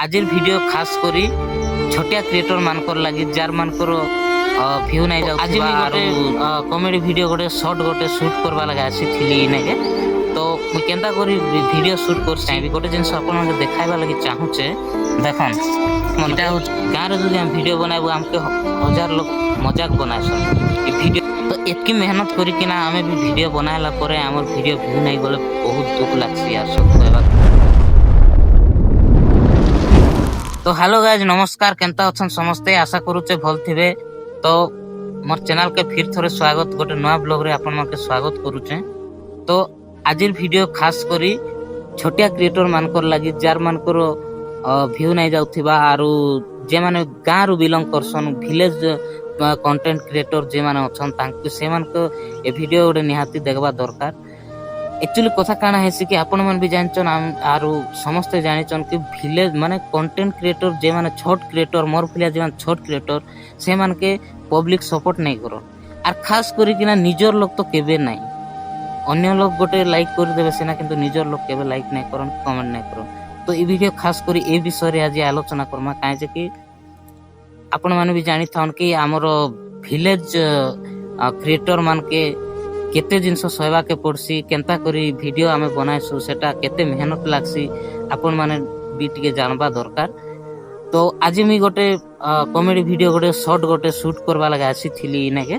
आजिर video खास करी छोटिया क्रिएटर मानकर लगी जार मानकर व्यू नहीं जाउ आज भी गोटे कॉमेडी वीडियो गोटे शॉर्ट गोटे शूट करवा लगा आसीथिली नेके तो मु केंता करी वीडियो शूट कर चाहि गोटे जिंस आपन के देखाइबा लगी चाहूचे देखन मनटा गां रे जदी हम वीडियो बनाबो हमके हजार लोग मजाक बनाइसन ई वीडियो तो एतकी मेहनत करी कि ना हमें भी वीडियो बनाइला परे हमर वीडियो व्यू नहीं गले बहुत दुख लागसी यार सब कहबा। तो हेलो गाइज नमस्कार केंता अछन समस्ते आशा करूचे भल थिबे। तो मोर चैनल के फिर थोड़े स्वागत गोटे नया ब्लॉग रे आपन के स्वागत करूचे। तो आजिर वीडियो खास करी छोटिया क्रिएटर मानकर लगी जार मानकर व्यू नहीं जाउथिबा आरो जे माने गां रु बिलोंग करसन विलेज कंटेंट क्रिएटर जे माने अछन तांके से मान को ए वीडियो गोटे निहाती देखबा दरकार। एक्चुअली कथा काना है कि आपण मन भी जानछन आरो समस्त जानिछन कि विलेज माने कंटेंट क्रिएटर जे माने छोट क्रिएटर मोर फिलिया जे माने छोट क्रिएटर से मान के पब्लिक सपोर्ट नहीं करो आर खास करी कि ना निजर लोग तो केबे नहीं अन्य लोग गोटे लाइक कर देबे सेना किंतु निजर लोग केबे लाइक नहीं करन कमेंट नहीं करन। तो ई वीडियो खास करी ए विषय रे आज आलोचना करमा काहे जे कि आपण माने भी जानि थाउन कि हमरो विलेज क्रिएटर मान के केते जिनस सहबा के पड़सी केंता करी वीडियो आमे बनाइसु सेटा केते मेहनत लागसी आपण माने भी टिके जानबा दरकार। तो आज मी गोटे कॉमेडी वीडियो गोटे शॉर्ट गोटे शूट करवा लगा आसीथिली इनेके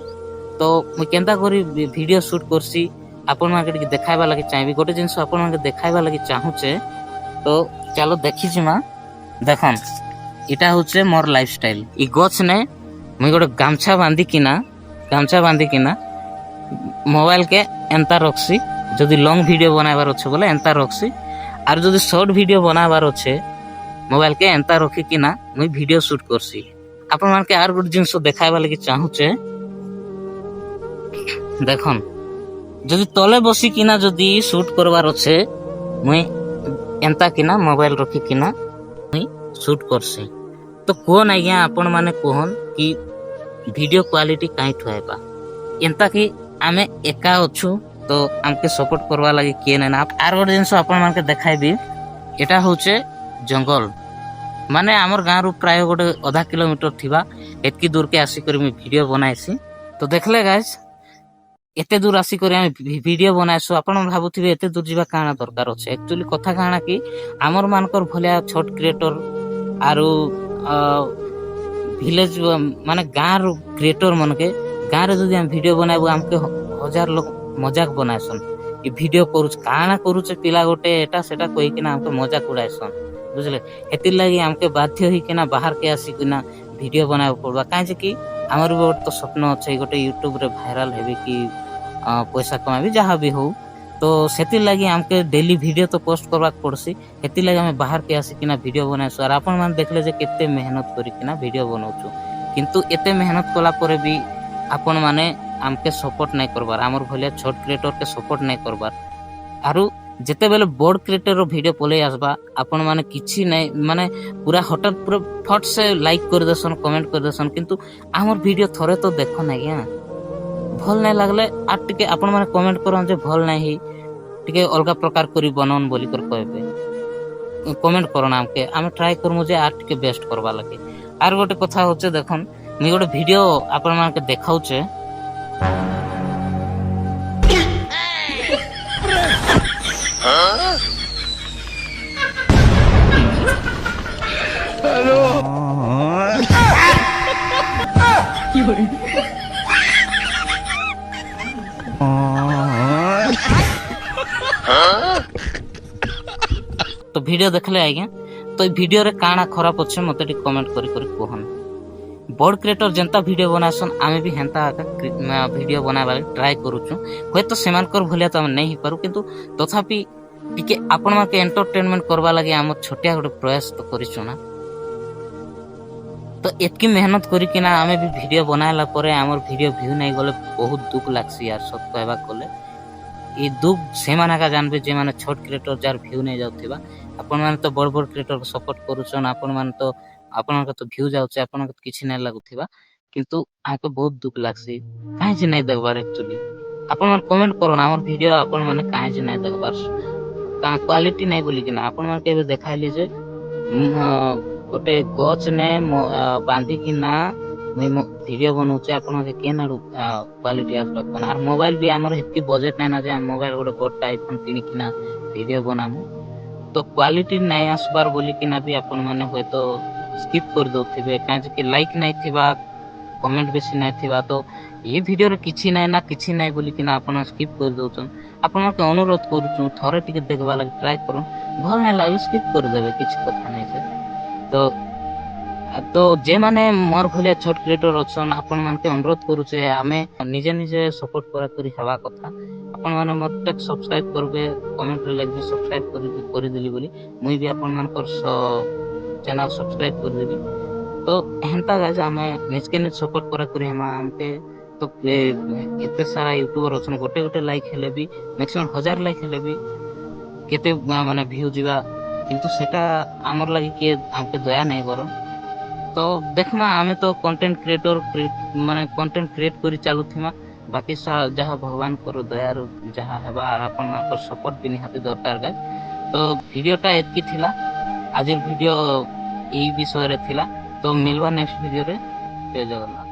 तो मु केंता करी वीडियो शूट करसी आपण माने टिके देखाइबा लागि चाहबी गोटे जिनस आपण माने देखाइबा लागि चाहूचे। तो चलो देखि जिमा देखन इटा होचे मोर लाइफस्टाइल ई गछ ने मु गोटे गामछा बांधी किना मोबाइल के एंता रखसी जदि लॉन्ग वीडियो बनाबार अच्छे बोले एंता रखसी आर जदि शॉर्ट वीडियो बनाबार अच्छे मोबाइल के एंता रखी कि ना मुई वीडियो शूट करसी। आपण मान के आर गुड जिंस देखाइबा लागि चाहूचे देखन जदि तले बसी किना जदि शूट करबार अच्छे मुई एंता किना मोबाइल रखी किना मुई शूट करसी। तो कोन आज्ञा आपण माने कोहन कि वीडियो क्वालिटी काई ठुआइबा एंता कि आमे एका अच्छु तो हमके सपोर्ट करवा लगी किए ना आर गोटे जिनस आपण मान के देखाइबी एटा होचे जंगल माने हमर गां रु प्राय गोटे आधा किलोमीटर थिबा एतकी दूर के आसी करी मैं वीडियो बनाइसी। तो देखले गाइस एते दूर आसी करी हम वीडियो बनाइसु आपण भाबुथिबे एते दूर जीवा काना दरकार अछि। एक्चुअली कथा काना कि हमर मानकर भलिया छोट क्रिएटर आरो विलेज माने गां रु क्रिएटर मन के गां रे जदि हम वीडियो बनाबो हमके हजार लोग मजाक बनाइसन ई वीडियो करूछ काना करूछ पिला गोटे एटा सेटा कहि कि ना हमके मजाक उड़ाइसन बुझले एति लागि हमके बाध्य होई कि ना बाहर के आसी कि ना वीडियो बनाबो पड़बा काहे जे कि हमर बहुत तो सपना अछि गोटे यूट्यूब रे वायरल हेबे कि पैसा कमाबी जहां भी हो। तो सेति लागि हमके डेली वीडियो तो पोस्ट करबा पड़सी एति लागि हम बाहर के आसी कि ना वीडियो बनाइसु आर आपन मान देखले जे केते मेहनत करी कि ना वीडियो बनाउछु किंतु एते मेहनत कला परे भी आपण माने हमके सपोर्ट नहीं करबार हमर भलिया छोट क्रिएटर के सपोर्ट नहीं करबार आरो जेते बेले बड़ क्रिएटर रो वीडियो पले आसबा आपण माने किछि नहीं माने पूरा हठात पूरा फट से लाइक कर देसन कमेंट कर देसन किंतु हमर वीडियो थोरे तो देखो ना गया भल नहीं लागले आ टिके आपण माने कमेंट करन जे भल नहीं टिके अलगा प्रकार करी बनन बोली कर कहबे कमेंट करन हमके हम ट्राई करमु जे आ टिके बेस्ट करबा लगे। आर गोटे कथा होचे देखन मी गोटे वीडियो आपण मान के देखाउचे हेलो तो वीडियो देखले आज्ञा तो वीडियो रे काना खराब अच्छे मते टी कमेंट करी कहन बड़ क्रिएटर जनता वीडियो बनासन आमे भी हेंता वीडियो बनाबा ट्राई करूछु होय तो सेमानकर भलिया त नहीं ही पारू किंतु तथापि टिके आपण मा के एंटरटेनमेंट करबा लागि हम छोटिया गोटे प्रयास तो करिछु ना। तो एतकी मेहनत करी कि ना आमे भी वीडियो बनाइला परे हमर वीडियो व्यू नहीं गले बहुत दुख लागसी यार सब कहबा कोले ई दुख से माने का जानबे जे माने छोट क्रिएटर जार व्यू नहीं जाउथिबा आपण माने तो बड़ बड़ क्रिएटर को सपोर्ट करूछन आपण माने तो आपण के तो व्यू जाउछे आपण के किछि नै लागुथिबा किंतु आके बहुत दुख लागसी काहे जे नै देखबार। एक्चुअली आपण मन कमेंट करो ना हमर वीडियो आपण माने काहे जे नै देखबार का क्वालिटी नै बोली कि ना आपण मन के देखाइले जे गोटे गच ने बांधिकिना मुई वीडियो बनाऊचे आपण के केन आडू क्वालिटी आसबा कोन आर मोबाइल भी हमर हेती बजेट नै ना जे मोबाइल गोटे गोटा आईफोन किनिकिना वीडियो बनामु तो क्वालिटी नहीं आसबार बोली कि ना भी आपण माने होय तो स्किप कर दोथिबे काहे कि लाइक नहीं थिबा कमेंट बेसी नहीं थिबा तो ये वीडियो रे किछि नहीं ना किछि नहीं बोली कि ना आपण स्किप कर दोछन आपण के अनुरोध करूछु थरे टिके देखबा लागि ट्राई करू भल नहीं लागे स्किप कर देबे किछि कथा नहीं से तो तो जे माने मोर भले छोट क्रिएटर अछन आपण मान के अनुरोध करूचे आमे निजे निजे सपोर्ट करा करी हवा कथा आपण माने मते सब्सक्राइब करबे कमेंट रे लाइक भी सब्सक्राइब कर देली बोली मुई भी आपण मान कर चैनल सब्सक्राइब कर देबी तो हेंता गाइस आमे निजके निज सपोर्ट करा करी हम हमके तो एते सारा यूट्यूबर अछन गोटे गोटे लाइक हेले भी मैक्सिमम 1000 लाइक हेले भी केते माने व्यू जीवा किंतु सेटा हमर लागि के हमके दया नहीं करो तो देखमा आमे तो कंटेंट क्रिएटर माने कंटेंट क्रिएट करी चालू थिमा बाकी जहाँ भगवान करो दयार जहाँ हेबा आपण मानकर सपोर्ट भी निहाती दरकार गाइस तो वीडियोटा एतकी थिला आज वीडियो यही विषय रे थिला तो मिलवा नेक्स्ट वीडियो रे जय जगन्नाथ।